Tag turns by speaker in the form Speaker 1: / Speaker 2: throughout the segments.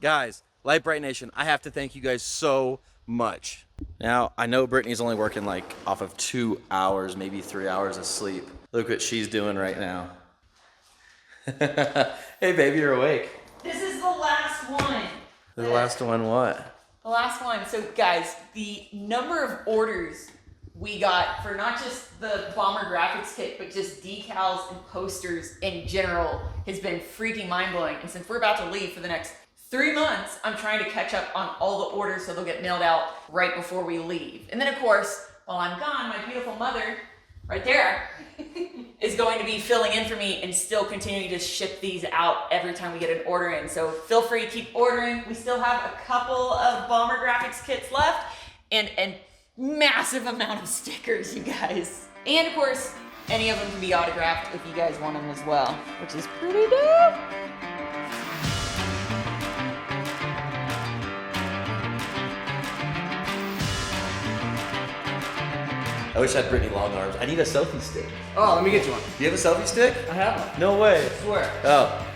Speaker 1: Guys, Lite, Brite Nation, I have to thank you guys so much. Now, I know Brittany's only working like off of 2 hours, maybe 3 hours of sleep. Look what she's doing right now. Hey baby, you're awake.
Speaker 2: This is the last one.
Speaker 1: The last one what?
Speaker 2: The last one. So guys, the number of orders we got for not just the Bomber graphics kit, but just decals and posters in general has been freaking mind-blowing. And since we're about to leave for the next 3 months, I'm trying to catch up on all the orders so they'll get mailed out right before we leave. And then of course, while I'm gone, my beautiful mother, right there, is going to be filling in for me and still continuing to ship these out every time we get an order in. So feel free to keep ordering. We still have a couple of Bomber graphics kits left and a massive amount of stickers, you guys. And of course, any of them can be autographed if you guys want them as well, which is pretty dope.
Speaker 1: I wish I had Brittany long arms. I need a selfie stick.
Speaker 3: Oh, let me get you one.
Speaker 1: Do you have a selfie stick?
Speaker 3: I have one.
Speaker 1: No way.
Speaker 3: I swear.
Speaker 1: Oh,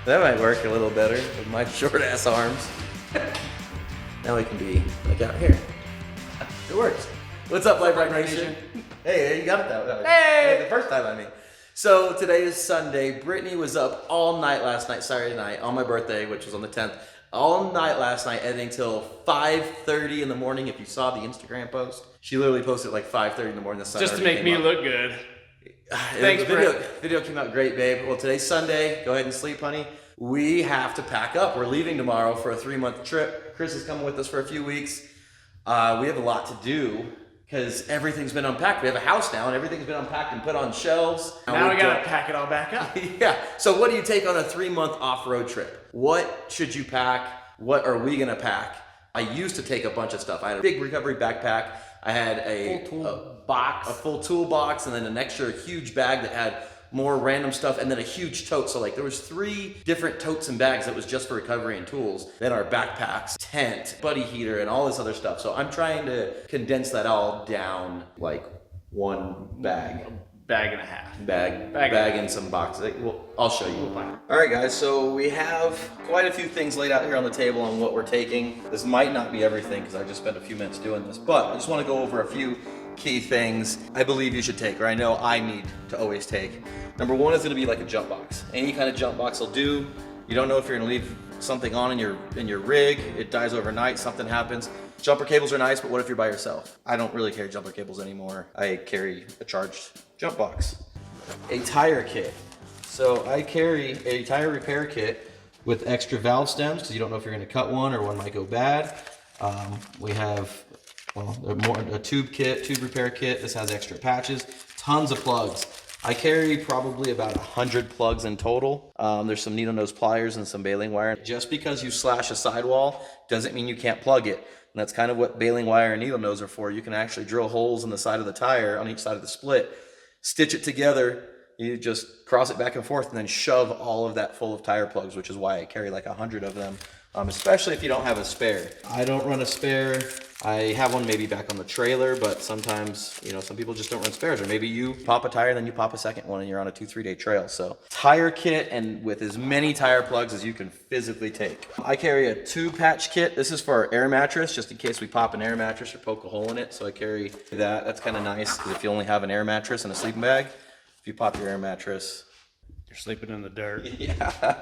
Speaker 1: that might work a little better with my short ass arms. Now we can be like out here. It works. What's up, Lite, Brite Nation? Hey, you got it that way.
Speaker 3: Hey!
Speaker 1: The first time, I mean. So today is Sunday. Brittany was up all night last night, Saturday night, on my birthday, which was on the 10th. All night last night, editing till 5:30 in the morning. If you saw the Instagram post, she literally posted like 5:30 in the morning. The sun
Speaker 3: Just to
Speaker 1: already
Speaker 3: make
Speaker 1: came
Speaker 3: me
Speaker 1: up.
Speaker 3: look good.
Speaker 1: Thanks, video came out great, babe. Well, today's Sunday. Go ahead and sleep, honey. We have to pack up. We're leaving tomorrow for a 3-month trip. Chris is coming with us for a few weeks. We have a lot to do because everything's been unpacked. We have a house now, and everything's been unpacked and put on shelves.
Speaker 3: Now we gotta pack it all back up.
Speaker 1: Yeah. So what do you take on a 3-month off-road trip? What should you pack? What are we gonna pack? I used to take a bunch of stuff. I had a big recovery backpack. I had a full toolbox, and then an extra huge bag that had more random stuff, and then a huge tote. So like there was 3 different totes and bags that was just for recovery and tools. Then our backpacks, tent, buddy heater, and all this other stuff. So I'm trying to condense that all down like one bag.
Speaker 3: Bag and a half.
Speaker 1: Bag and some boxes. Well, I'll show you. All right, guys, so we have quite a few things laid out here on the table on what we're taking. This might not be everything because I just spent a few minutes doing this, but I just want to go over a few key things I believe you should take, or I know I need to always take. Number 1 is going to be like a jump box. Any kind of jump box will do. You don't know if you're going to leave something on in your rig, it dies overnight, something happens. Jumper cables are nice, but what if you're by yourself? I don't really carry jumper cables anymore. I carry a charged jump box. A tire kit. So I carry a tire repair kit with extra valve stems because you don't know if you're going to cut one or one might go bad. We have a tube repair kit. This has extra patches, tons of plugs. I carry probably about 100 plugs in total. There's some needle nose pliers and some baling wire. Just because you slash a sidewall doesn't mean you can't plug it. And that's kind of what baling wire and needle nose are for. You can actually drill holes in the side of the tire on each side of the split, stitch it together. You just cross it back and forth and then shove all of that full of tire plugs, which is why I carry like 100 of them, especially if you don't have a spare. I don't run a spare. I have one maybe back on the trailer, but sometimes, you know, some people just don't run spares, or maybe you pop a tire, then you pop a second one and you're on a 2-3 day trail. So tire kit, and with as many tire plugs as you can physically take. I carry a 2-patch kit. This is for our air mattress, just in case we pop an air mattress or poke a hole in it. So I carry that. That's kind of nice because if you only have an air mattress and a sleeping bag, if you pop your air mattress,
Speaker 3: You're sleeping in the dirt.
Speaker 1: Yeah.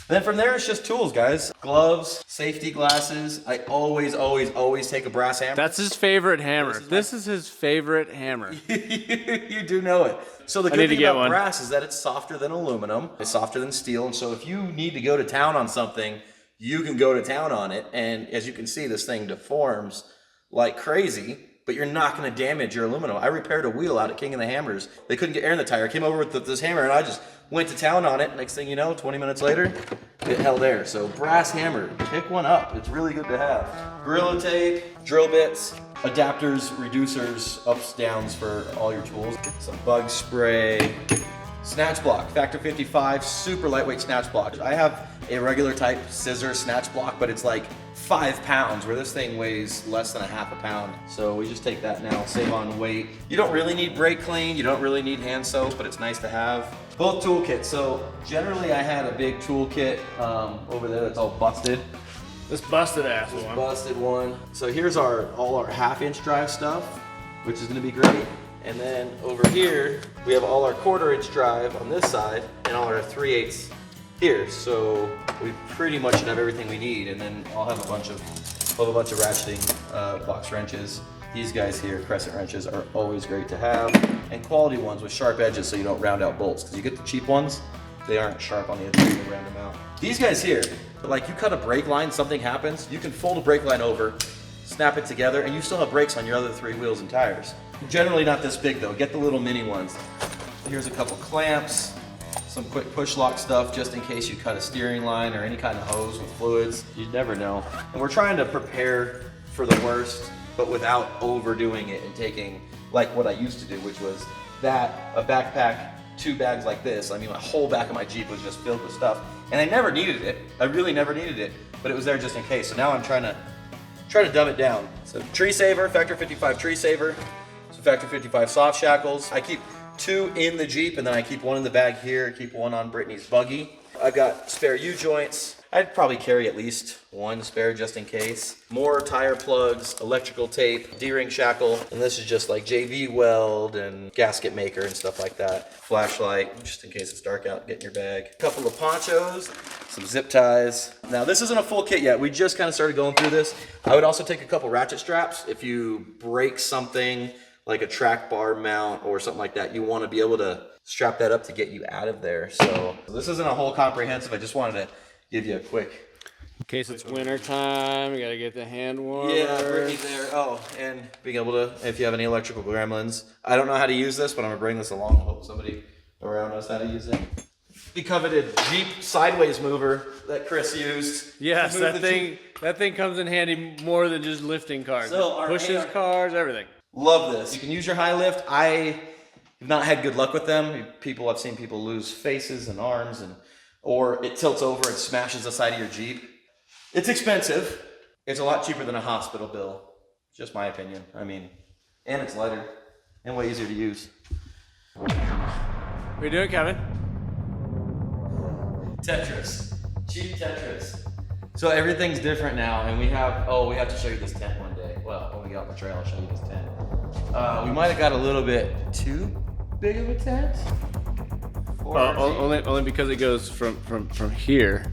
Speaker 1: Then from there, it's just tools, guys. Gloves, safety glasses. I always take a brass hammer.
Speaker 3: That's his favorite hammer. This is his favorite hammer.
Speaker 1: You do know it. So the good thing about brass is that it's softer than aluminum. It's softer than steel. And so if you need to go to town on something, you can go to town on it. And as you can see, this thing deforms like crazy, but you're not going to damage your aluminum. I repaired a wheel out at King of the Hammers. They couldn't get air in the tire. I came over with this hammer and I just went to town on it. Next thing you know, 20 minutes later, it held air. So brass hammer, pick one up. It's really good to have. Gorilla tape, drill bits, adapters, reducers, ups, downs for all your tools. Some bug spray, snatch block, Factor 55, super lightweight snatch block. I have a regular type scissor snatch block, but it's like 5 pounds, where this thing weighs less than a half a pound. So we just take that now, save on weight. You don't really need brake clean, you don't really need hand soap, but it's nice to have. Both toolkits. So generally I had a big toolkit over there that's all busted.
Speaker 3: This busted ass
Speaker 1: This
Speaker 3: one.
Speaker 1: busted one. So here's all our half-inch drive stuff, which is gonna be great. And then over here, we have all our 1/4-inch drive on this side and all our 3/8 here. So we pretty much should have everything we need. And then I'll have a bunch of ratcheting box wrenches. These guys here, crescent wrenches, are always great to have. And quality ones with sharp edges so you don't round out bolts. Because you get the cheap ones, they aren't sharp on the edges, they round them out. These guys here, like you cut a brake line, something happens, you can fold a brake line over, snap it together, and you still have brakes on your other 3 wheels and tires. Generally not this big though, get the little mini ones. Here's a couple clamps, some quick push lock stuff just in case you cut a steering line or any kind of hose with fluids. You never know. And we're trying to prepare for the worst, but without overdoing it and taking like what I used to do, which was a backpack, 2 bags like this. I mean, my whole back of my Jeep was just filled with stuff. And I never needed it. I really never needed it, but it was there just in case. So now I'm trying to dumb it down. So tree saver, Factor 55 tree saver. So Factor 55 soft shackles. I keep 2 in the Jeep and then I keep 1 in the bag here, keep 1 on Brittany's buggy. I've got spare U-joints. I'd probably carry at least 1 spare just in case. More tire plugs, electrical tape, D-ring shackle, and this is just like JV weld and gasket maker and stuff like that. Flashlight, just in case it's dark out, get in your bag. A couple of ponchos, some zip ties. Now this isn't a full kit yet, we just kind of started going through this. I would also take a couple ratchet straps. If you break something like a track bar mount or something like that, you want to be able to strap that up to get you out of there. So this isn't a whole comprehensive, I just wanted to give you a quick.
Speaker 3: In case it's winter time, you gotta get the hand warmer.
Speaker 1: Yeah, Brittany's there. Oh, and being able to, if you have any electrical gremlins. I don't know how to use this, but I'm gonna bring this along. I hope somebody around knows how to use it. The coveted Jeep sideways mover that Chris used.
Speaker 3: Yes,
Speaker 1: to move
Speaker 3: that
Speaker 1: the
Speaker 3: thing
Speaker 1: Jeep.
Speaker 3: that thing comes in handy more than just lifting cars.
Speaker 1: So
Speaker 3: It pushes cars, everything.
Speaker 1: Love this. You can use your high lift. I have not had good luck with them. I've seen people lose faces and arms, or it tilts over and smashes the side of your Jeep. It's expensive. It's a lot cheaper than a hospital bill. Just my opinion. I mean, and it's lighter and way easier to use.
Speaker 3: What are you doing, Kevin?
Speaker 1: Tetris. Cheap Tetris. So everything's different now, and we have to show you this tent one day. Well, when we get off the trail, I'll show you this tent. We might have got a little bit too big of a tent.
Speaker 3: Only because it goes from here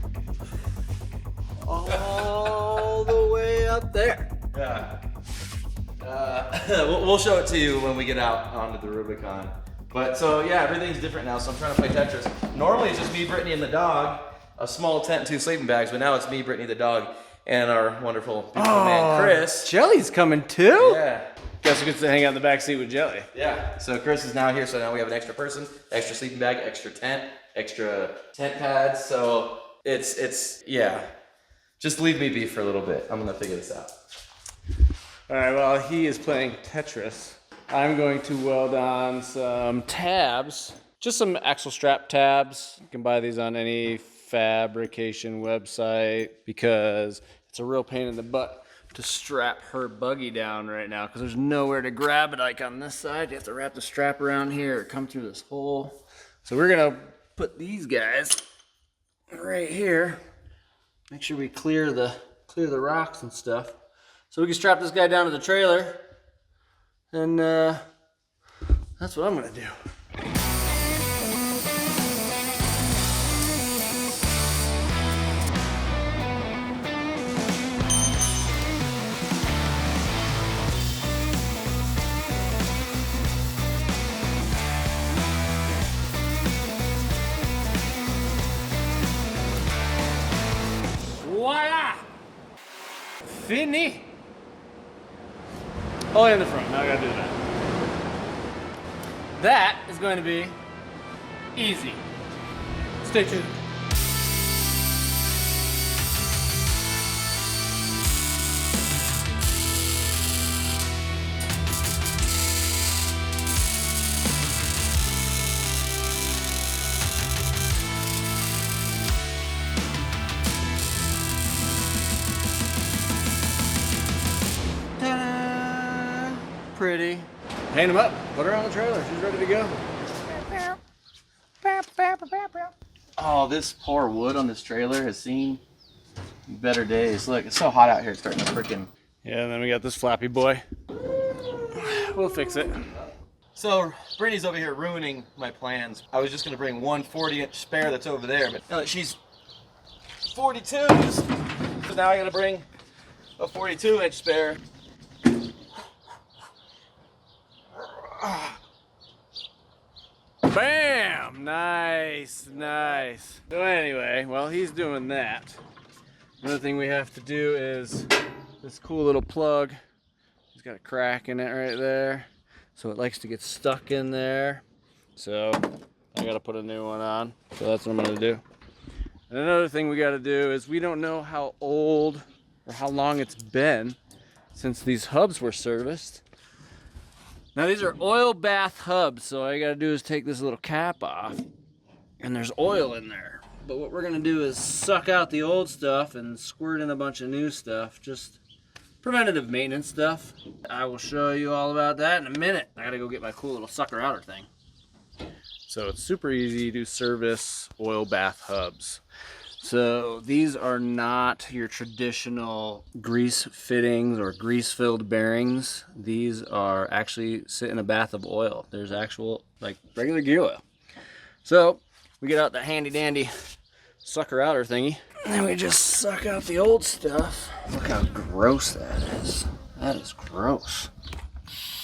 Speaker 3: all the way up there.
Speaker 1: Yeah. We'll show it to you when we get out onto the Rubicon. But so yeah, everything's different now. So I'm trying to play Tetris. Normally it's just me, Brittany, and the dog. A small tent and 2 sleeping bags. But now it's me, Brittany, the dog, and our wonderful, beautiful man, Chris.
Speaker 3: Jelly's coming too?
Speaker 1: Yeah.
Speaker 3: Guess we get to hang out in the back seat with Jelly.
Speaker 1: Yeah. So Chris is now here. So now we have an extra person, extra sleeping bag, extra tent pads. So it's yeah. Just leave me be for a little bit. I'm gonna figure this out.
Speaker 3: All right, well, he is playing Tetris. I'm going to weld on some tabs, just some axle strap tabs. You can buy these on any fabrication website because it's a real pain in the butt to strap her buggy down right now because there's nowhere to grab it like on this side. You have to wrap the strap around here or come through this hole. So we're gonna put these guys right here. Make sure we clear the rocks and stuff. So we can strap this guy down to the trailer, and that's what I'm gonna do. Voila! Fini! Only in the front, now I gotta do that. That is going to be easy. Stay tuned. Ta-da! Pretty. Hang them up, put her on the trailer, she's ready to go.
Speaker 1: Oh, this poor wood on this trailer has seen better days. Look, it's so hot out here. It's starting to freaking.
Speaker 3: Yeah, and then we got this flappy boy. We'll fix it.
Speaker 1: So Brittany's over here ruining my plans. I was just gonna bring one 40-inch spare that's over there, but now that she's 42s, so now I gotta bring a 42-inch spare.
Speaker 3: Bam! Nice, nice. So anyway, while he's doing that, another thing we have to do is this cool little plug. It's got a crack in it right there, so it likes to get stuck in there. So I gotta put a new one on. So that's what I'm gonna do. And another thing we gotta do is we don't know how old or how long it's been since these hubs were serviced. Now these are oil bath hubs, so all you gotta do is take this little cap off, and there's oil in there. But what we're gonna do is suck out the old stuff and squirt in a bunch of new stuff, just preventative maintenance stuff. I will show you all about that in a minute. I gotta go get my cool little sucker outer thing. So it's super easy to service oil bath hubs. So these are not your traditional grease fittings or grease filled bearings. These are actually sit in a bath of oil. There's actual like regular gear oil. So we get out the handy dandy sucker outer thingy, and then we just suck out the old stuff. Look how gross that is. That is gross.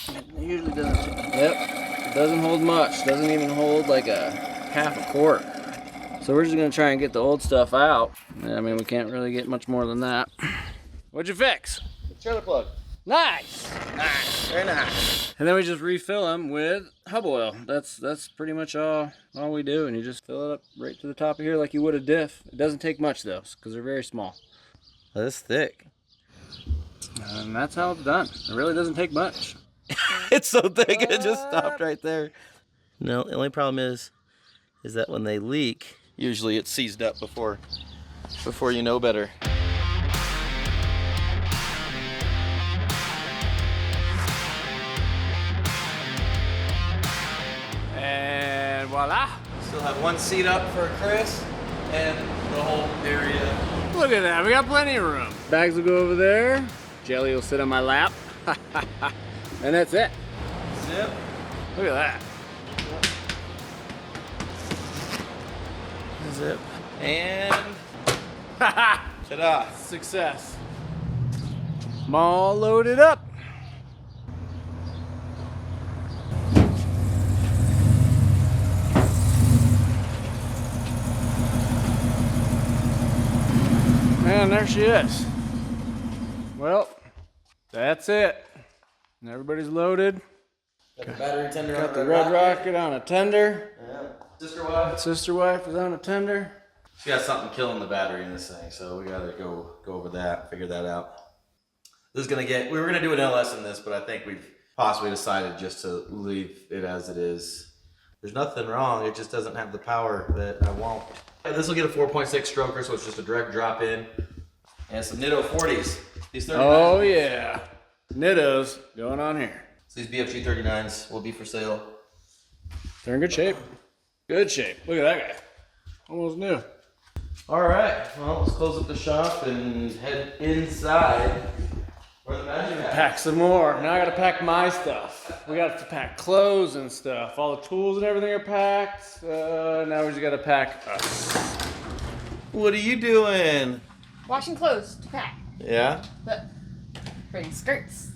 Speaker 3: It usually doesn't, it doesn't hold much. Doesn't even hold like a half a quart. So we're just gonna try and get the old stuff out. I mean, we can't really get much more than that. What'd you fix?
Speaker 1: Trailer plug.
Speaker 3: Nice!
Speaker 1: Nice, very nice.
Speaker 3: And then we just refill them with hub oil. That's pretty much all we do. And you just fill it up right to the top of here like you would a diff. It doesn't take much though, because they're very small.
Speaker 1: That's thick.
Speaker 3: And that's how it's done. It really doesn't take much.
Speaker 1: It's so thick, it just stopped right there. No, the only problem is that when they leak, usually it's seized up before you know better.
Speaker 3: And voila!
Speaker 1: Still have one seat up for Chris and the whole area.
Speaker 3: Look at that, we got plenty of room. Bags will go over there. Jelly will sit on my lap. And that's it.
Speaker 1: Zip.
Speaker 3: Look at that.
Speaker 1: Zip. And ta-da.
Speaker 3: Success. I'm all loaded up. And there she is. Well, that's it. And everybody's loaded.
Speaker 1: Got the battery tender
Speaker 3: Got
Speaker 1: on
Speaker 3: the red rocket on a tender.
Speaker 1: Yeah. Sister wife.
Speaker 3: Sister wife is on a tender.
Speaker 1: She got something killing the battery in this thing, so we gotta go over that, figure that out. This is gonna we were gonna do an LS in this, but I think we've possibly decided just to leave it as it is. There's nothing wrong, it just doesn't have the power that I want. This will get a 4.6 stroker, so it's just a direct drop in. And some Nitto 40s. These 39s.
Speaker 3: Oh yeah. Nittos going on here.
Speaker 1: So these BFG 39s will be for sale.
Speaker 3: They're in good shape. Good shape. Look at that guy. Almost new.
Speaker 1: All right, well, let's close up the shop and head inside where the magic happens.
Speaker 3: Pack some more. Now I gotta pack my stuff. We got to pack clothes and stuff. All the tools and everything are packed. Now we just gotta pack us.
Speaker 1: What are you doing?
Speaker 2: Washing clothes to pack.
Speaker 1: Yeah?
Speaker 2: But bring skirts.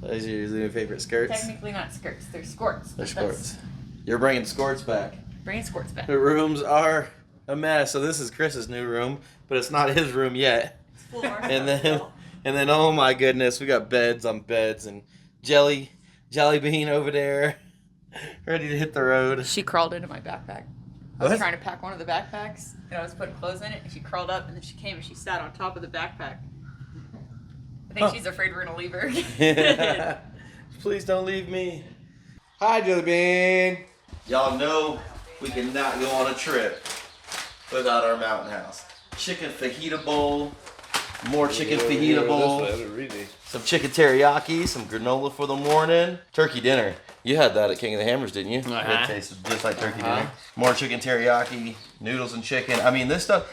Speaker 1: Those are your new favorite skirts?
Speaker 2: Technically not skirts, they're skirts.
Speaker 1: They're skirts. You're bringing skirts back.
Speaker 2: Bringing skirts back.
Speaker 1: The rooms are a mess. So this is Chris's new room, but it's not his room yet.
Speaker 2: It's full of our
Speaker 1: And
Speaker 2: stuff
Speaker 1: then oh my goodness, we got beds on beds and Jelly Bean over there, ready to hit the road.
Speaker 2: She crawled into my backpack. I was
Speaker 1: What?
Speaker 2: trying to pack one of the backpacks, and I was putting clothes in it, and she crawled up, and then she came and she sat on top of the backpack. I think she's afraid we're gonna leave her.
Speaker 1: Please don't leave me.
Speaker 3: Hi, Jelly Bean.
Speaker 1: Y'all know we cannot go on a trip without our mountain house. Chicken fajita bowl, more chicken fajita bowl. Some chicken teriyaki, some granola for the morning. Turkey dinner. You had that at King of the Hammers, didn't you? It tasted just like turkey dinner. More chicken teriyaki, noodles and chicken. I mean, this stuff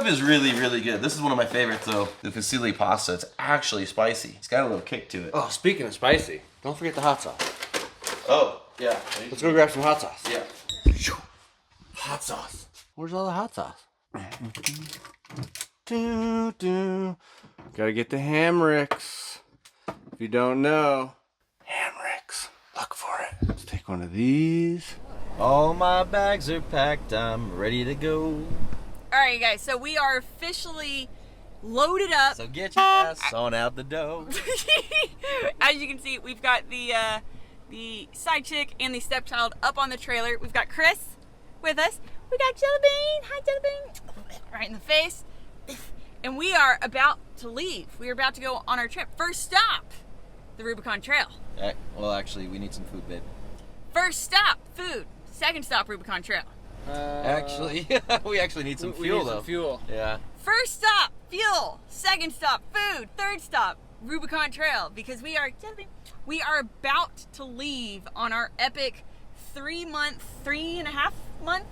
Speaker 1: is really, really good. This is one of my favorites, though. The fusilli pasta. It's actually spicy. It's got a little kick to it.
Speaker 3: Oh, speaking of spicy, don't forget the hot sauce.
Speaker 1: Oh, yeah.
Speaker 3: Let's go grab some hot sauce.
Speaker 1: Yeah.
Speaker 3: Hot sauce. Where's all the hot sauce? Gotta get the Hamricks. If you don't know, Hamricks. Look for it. Let's take one of these.
Speaker 1: All my bags are packed. I'm ready to go.
Speaker 2: All right, guys. So we are officially loaded up.
Speaker 1: So get your ass on out the dough.
Speaker 2: As you can see, we've got the side chick and the stepchild up on the trailer. We've got Chris with us. We got Jellybean. Hi, Jellybean. Right in the face. And we are about to leave. We are about to go on our trip. First stop, the Rubicon Trail.
Speaker 1: Well, actually, we need some food, babe.
Speaker 2: First stop, food. Second stop, Rubicon Trail.
Speaker 1: Actually, we actually need some fuel, though.
Speaker 3: Fuel.
Speaker 1: Yeah.
Speaker 2: First stop, fuel. Second stop, food. Third stop, Rubicon Trail. Because we are about to leave on our epic 3.5 month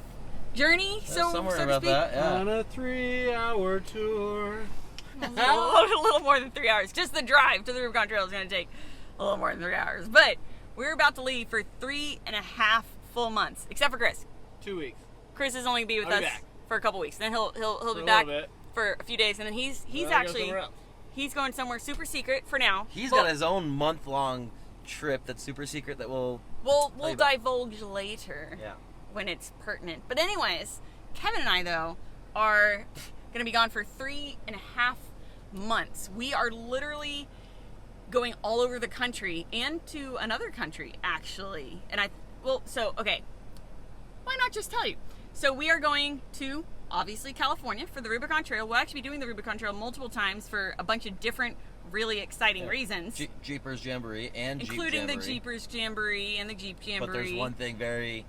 Speaker 2: journey.
Speaker 1: Somewhere
Speaker 2: so to
Speaker 1: about
Speaker 2: speak.
Speaker 1: that. Yeah.
Speaker 3: On a 3-hour tour.
Speaker 2: a little more than 3 hours. Just the drive to the Rubicon Trail is going to take a little more than 3 hours. But we're about to leave for 3.5 full months, except for Chris.
Speaker 3: 2 weeks.
Speaker 2: Chris is only be with
Speaker 3: I'll
Speaker 2: us
Speaker 3: be back.
Speaker 2: for a couple weeks. Then he'll be
Speaker 3: a
Speaker 2: back
Speaker 3: little bit.
Speaker 2: for a few days, and then he's
Speaker 3: Then I go
Speaker 2: actually
Speaker 3: somewhere else.
Speaker 2: he's going somewhere super secret for now.
Speaker 1: He's got his own month-long trip that's super secret that we'll
Speaker 2: We'll
Speaker 1: you about.
Speaker 2: divulge later.
Speaker 1: Yeah.
Speaker 2: When it's pertinent. But anyways, Kevin and I though are gonna be gone for 3.5 months. We are literally going all over the country and to another country actually. And okay. Why not just tell you? So we are going to obviously California for the Rubicon Trail. We'll actually be doing the Rubicon Trail multiple times for a bunch of different really exciting reasons.
Speaker 1: Jeepers Jamboree and
Speaker 2: including
Speaker 1: Jeep
Speaker 2: the Jeepers Jamboree and the Jeep Jamboree.
Speaker 1: But there's one thing very,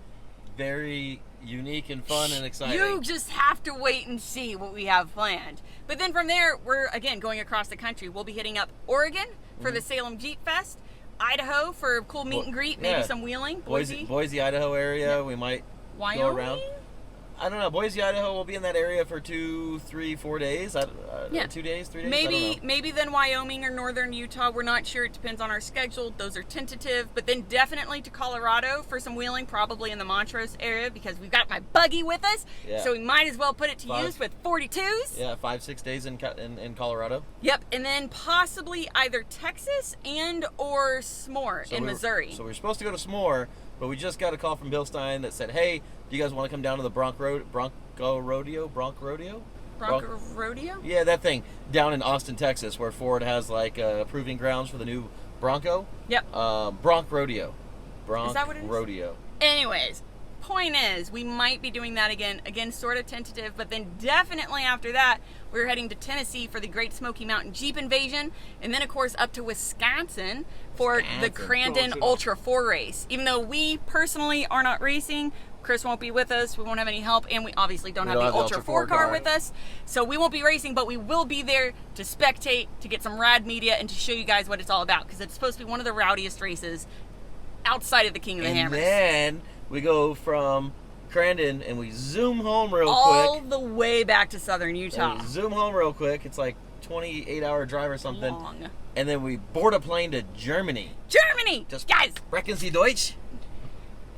Speaker 1: very unique and fun and exciting.
Speaker 2: You just have to wait and see what we have planned. But then from there, we're again going across the country. We'll be hitting up Oregon for the Salem Jeep Fest, Idaho for a cool meet and greet, maybe some wheeling,
Speaker 1: Boise, Idaho area. We might
Speaker 2: Wyoming?
Speaker 1: go around. I don't know. Boise, Idaho. We'll be in that area for 2, 3, 4 days. 2 days, 3 days.
Speaker 2: Maybe then Wyoming or northern Utah. We're not sure. It depends on our schedule. Those are tentative. But then definitely to Colorado for some wheeling, probably in the Montrose area because we've got my buggy with us.
Speaker 1: Yeah.
Speaker 2: So we might as well put it to use with 42s.
Speaker 1: Yeah, 5-6 days in Colorado.
Speaker 2: Yep, and then possibly either Texas and or S'more in Missouri.
Speaker 1: So we were supposed to go to S'more, but we just got a call from Bill Stein that said, "Hey, do you guys want to come down to the Bronco Rodeo? Yeah, that thing down in Austin, Texas, where Ford has like proving grounds for the new Bronco.
Speaker 2: Yep.
Speaker 1: Bronc Rodeo.
Speaker 2: Is that what it is?
Speaker 1: Rodeo.
Speaker 2: Anyways, point is, we might be doing that again. Again, sort of tentative, but then definitely after that, we're heading to Tennessee for the Great Smoky Mountain Jeep Invasion, and then of course up to Wisconsin for the Crandon Ultra 4 race. Even though we personally are not racing, Chris won't be with us, we won't have any help, and we obviously don't have the Ultra 4 car with us, so we won't be racing, but we will be there to spectate, to get some rad media, and to show you guys what it's all about, because it's supposed to be one of the rowdiest races outside of the King of the Hammers.
Speaker 1: And then we go from Crandon and we zoom home real quick.
Speaker 2: All the way back to southern Utah.
Speaker 1: We zoom home real quick. It's like 28-hour drive or something.
Speaker 2: Long.
Speaker 1: And then we board a plane to Germany.
Speaker 2: Germany!
Speaker 1: Just
Speaker 2: guys!
Speaker 1: Sprechen Sie Deutsch?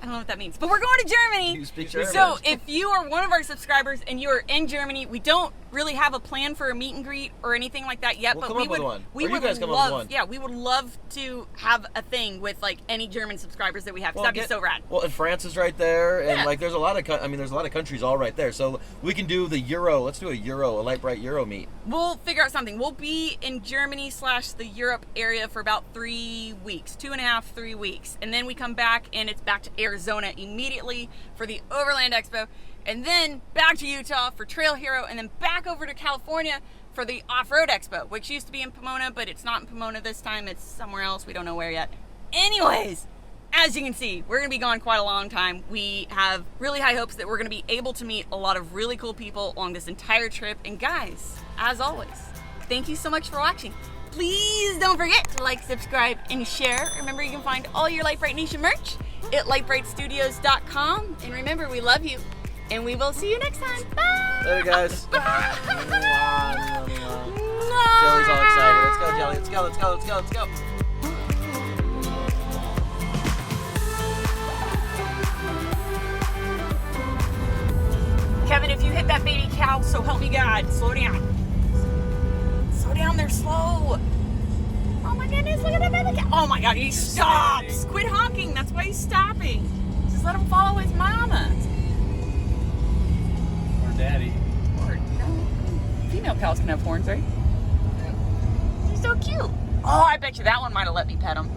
Speaker 2: I don't know what that means, but we're going to Germany.
Speaker 1: You speak German.
Speaker 2: So if you are one of our subscribers and you are in Germany, we don't really have a plan for a meet and greet or anything like that yet.
Speaker 1: We'll
Speaker 2: but
Speaker 1: come
Speaker 2: we
Speaker 1: up
Speaker 2: would,
Speaker 1: with one.
Speaker 2: we
Speaker 1: Or you
Speaker 2: would
Speaker 1: guys come up
Speaker 2: love,
Speaker 1: with one.
Speaker 2: yeah, we would love to have a thing with like any German subscribers that we have. 'Cause that'd be so rad.
Speaker 1: Well, and France is right there, and
Speaker 2: Yeah.
Speaker 1: like there's a lot of there's a lot of countries all right there. So we can do the Euro. Let's do a Lite Brite Euro meet.
Speaker 2: We'll figure out something. We'll be in Germany / the Europe area for about 3 weeks, 2.5, 3 weeks. And then we come back and it's back to Arizona immediately for the Overland Expo. And then back to Utah for Trail Hero, and then back over to California for the Off-Road Expo, which used to be in Pomona, but it's not in Pomona this time. It's somewhere else. We don't know where yet. Anyways, as you can see, we're going to be gone quite a long time. We have really high hopes that we're going to be able to meet a lot of really cool people along this entire trip. And guys, as always, thank you so much for watching. Please don't forget to like, subscribe, and share. Remember, you can find all your Lite Brite Nation merch at litebritstudios.com. And remember, we love you, and we will see you next time. Bye.
Speaker 1: Later, guys.
Speaker 2: Bye.
Speaker 1: Jelly's all excited. Let's go, Jelly. Let's go, let's go, let's go, let's go.
Speaker 2: Kevin, if you hit that baby cow, so help me God, slow down. Slow down, they're slow. Oh my goodness, look at that baby cow. Oh my God, he stops. Quit honking, that's why he's stopping. Just let him follow his mama.
Speaker 3: Or daddy.
Speaker 2: Or, no, female cows can have horns, right? He's so cute. Oh, I bet you that one might have let me pet him.